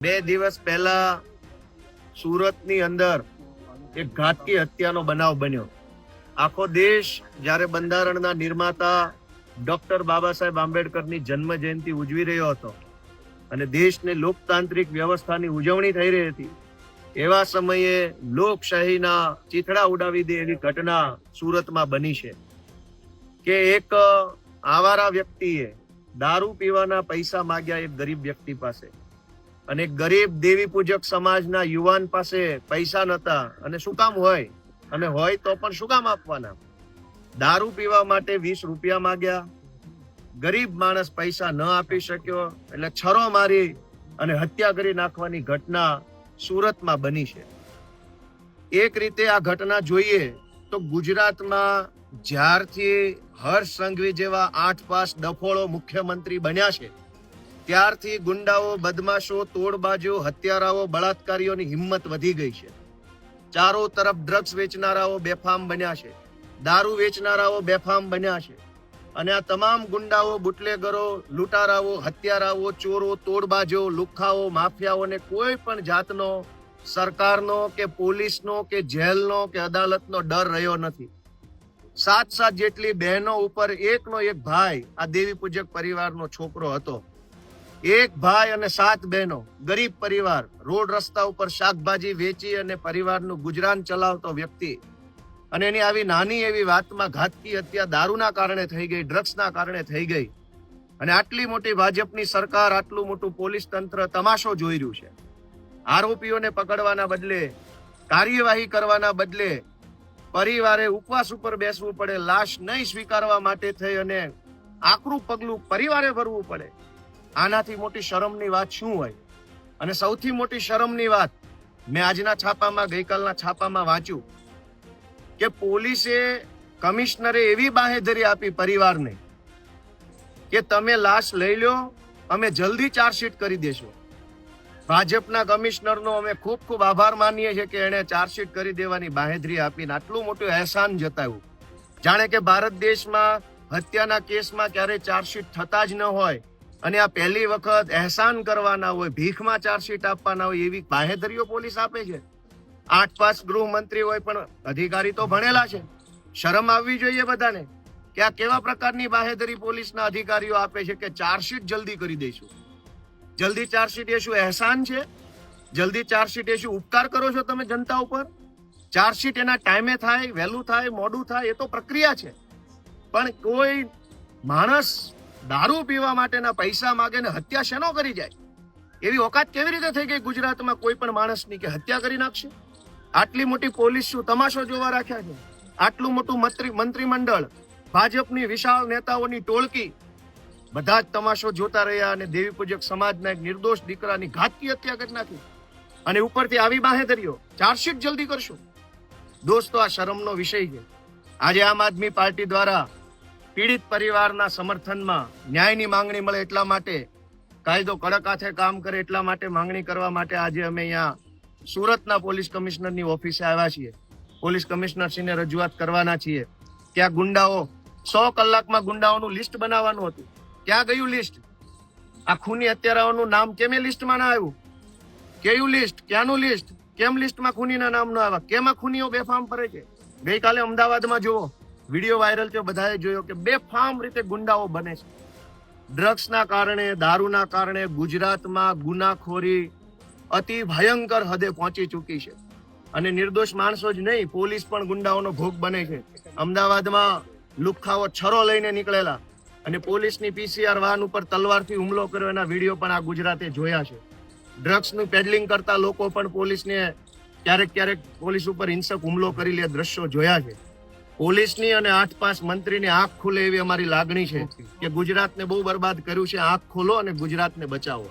બે દિવસ પહેલા સુરતની અંદર એક ઘાતકી હત્યાનો બનાવ બન્યો. આખો દેશ જ્યારે બંધારણના નિર્માતા ડોક્ટર બાબા સાહેબ આંબેડકરની જન્મ જયંતિ ઉજવી રહ્યો હતો અને દેશને લોકતાંત્રિક વ્યવસ્થાની ઉજવણી થઈ રહી હતી, એવા સમયે લોકશાહીના ચીથડા ઉડાવી દે એવી ઘટના સુરતમાં બની છે કે એક આવારા વ્યક્તિએ દારૂ પીવાના પૈસા માંગ્યા એક ગરીબ વ્યક્તિ પાસે, અને ગરીબ દેવી પૂજક સમાજના યુવાન પાસે પૈસા નતા, અને શું કામ હોય, અને હોય તો પણ શું કામ આપવાના? દારૂ પીવા માટે 20 રૂપિયા માંગ્યા. ગરીબ માણસ પૈસા ન આપી શક્યો એટલે છરો મારી અને હત્યા કરી નાખવાની ઘટના સુરતમાં બની છે. એક રીતે આ ઘટના જોઈએ તો ગુજરાતમાં જ્યારથી હર્ષ સંઘવી જેવા 8 પાસ ડફોળો મુખ્યમંત્રી બન્યા છે ત્યારથી ગુંડાઓ, બદમાશો, તોડબાજો, હત્યારાઓ, બળાત્કારીઓની હિંમત વધી ગઈ છે. ચારો તરફ ડ્રગ્સ વેચનારાઓ બેફામ બન્યા છે, દારૂ વેચનારાઓ બેફામ બન્યા છે, અને આ તમામ ગુંડાઓ, બુટલેગરો, લૂંટારાઓ, હત્યારાઓ, ચોરો, તોડબાજો, લુખ્ખાઓ, માફિયાઓને કોઈ પણ જાતનો સરકારનો કે પોલીસનો કે જેલનો કે અદાલતનો ડર રહ્યો નથી. 7 જેટલી બહેનો ઉપર એકનો એક ભાઈ આ દેવી પૂજક પરિવારનો છોકરો હતો. એક ભાઈ અને 7 બહેનો, ગરીબ પરિવાર, રોડ રસ્તા ઉપર શાકભાજી વેચી અને પરિવારનું ગુજરાન ચલાવતો વ્યક્તિ, અને એની આવી નાની એવી વાતમાં ઘાતકી હત્યા દારૂના કારણે થઈ ગઈ, ડ્રગ્સના કારણે થઈ ગઈ. અને આટલી મોટી ભાજપની સરકાર, આટલું મોટું પોલીસ તંત્ર તમાશો જોઈ રહ્યું છે. આરોપીઓને પકડવાના બદલે, કાર્યવાહી કરવાના બદલે પરિવારે ઉપવાસ ઉપર બેસવું પડે, લાશ નહીં સ્વીકારવા માટે થઈ અને આકરું પગલું પરિવારે ભરવું પડે. આનાથી મોટી શરમની વાત શું હોય? અને સૌથી મોટી શરમની વાત મેં આજના છાપામાં, ગઈકાલના છાપામાં વાંચ્યું કે પોલીસે, કમિશનરે એવી બાહેધરી આપી પરિવારને કે તમે લાશ લઈ લો, અમે જલ્દી ચાર્જશીટ કરી દેશું. ભાજપના કમિશનરનો અમે ખૂબ ખૂબ આભાર માનીએ છીએ કે એણે ચાર્જશીટ કરી દેવાની બાહેધરી આપીને આટલું મોટું અહેસાન જતાવ્યું. જાણે કે ભારત દેશમાં હત્યાના કેસમાં ક્યારેય ચાર્જશીટ થતા જ ન હોય અને આ પહેલી વખત અહેસાન કરવાના હોય, ભીખમાં ચાર્જશીટ આપવાના હોય, એવી બાહેધરીઓ પોલીસ આપે છે. 8 પાસ ગૃહમંત્રી હોય પણ અધિકારી તો ભણેલા છે. શરમ આવવી જોઈએ બધાને કે આ કેવા પ્રકારની બાહેધરી પોલીસના અધિકારીઓ આપે છે કે ચાર્જશીટ જલ્દી કરી દઈશું. જલ્દી ચાર્જશીટ એ શું અહેસાન છે? જલ્દી ચાર્જશીટ એ શું ઉપકાર કરો છો તમે જનતા ઉપર? ચાર્જશીટ એના ટાઈમે થાય, વહેલું થાય, મોડું થાય, એ તો પ્રક્રિયા છે. પણ કોઈ માણસ દારૂ પીવા માટેના પૈસા માગે ને હત્યા શેનો કરી જાય? એવી ઓકાત કેવી રીતે થઈ ગઈ ગુજરાતમાં કોઈ પણ માણસની કે હત્યા કરી નાખશે? આટલી મોટી પોલીસ શું તમાશો જોવા રાખ્યા છે? આટલું મોટું મંત્રીમંડળ, ભાજપની વિશાળ નેતાઓની ટોળકી, બધા જ તમાશો જોતા રહ્યા અને દેવી પૂજક સમાજના એક નિર્દોષ દીકરાની ઘાતકી હત્યા કરી નાખી. અને ઉપરથી આવી બાહેધરીઓ, ચાર્જશીટ જલ્દી કરશું. દોસ્તો, આ શરમનો વિષય છે. આજે આમ આદમી પાર્ટી દ્વારા પીડિત પરિવારના સમર્થનમાં ન્યાયની માંગણી મળે એટલા માટે, કાયદો કડક હાથે કામ કરે એટલા માટે માંગણી કરવા માટે આજે અમે અહીંયા સુરતના પોલીસ કમિશનરની ઓફિસે આવ્યા છીએ. પોલીસ કમિશનરશ્રીને રજૂઆત કરવાના છીએ કે આ ગુંડાઓ, 100 કલાકમાં ગુંડાઓનું લિસ્ટ બનાવવાનું હતું. ક્યાં ગયું લિસ્ટ? આ ખૂની હત્યારાઓનું નામ કેમ એ લિસ્ટમાં ના આવ્યું? કયું લિસ્ટ? ક્યાંનું લિસ્ટ? કેમ લિસ્ટમાં ખૂનીના નામ ન આવ્યા? કેમ આ ખૂનીઓ બેફામ ફરે છે? ગઈકાલે અમદાવાદમાં જુઓ, વિડીયો વાયરલ છે, બધાએ જોયો કે બેફામ રીતે ગુંડાઓ બને છે. ડ્રગ્સના કારણે, દારૂના કારણે ગુજરાતમાં ગુનાખોરી અતિ ભયંકર હદે પહોંચી ચૂકી છે. અને નિર્દોષ માણસો જ નહીં, પોલીસ પણ ગુંડાઓનો ભોગ બને છે. અમદાવાદમાં લુખ્ખાઓ છરો લઈને નીકળેલા અને પોલીસની PCR વાહન ઉપર તલવારથી હુમલો કર્યો, એના વિડીયો પણ આ ગુજરાતે જોયા છે. ડ્રગ્સનું પેડલિંગ કરતા લોકો પણ પોલીસને ક્યારેક પોલીસ ઉપર હિંસક હુમલો કરી લે દ્રશ્યો જોયા છે. પોલીસની અને 8 પાસ મંત્રીની આંખ ખુલે એવી અમારી લાગણી છે કે ગુજરાતને બહુ બરબાદ કર્યું છે. આંખ ખોલો અને ગુજરાતને બચાવો.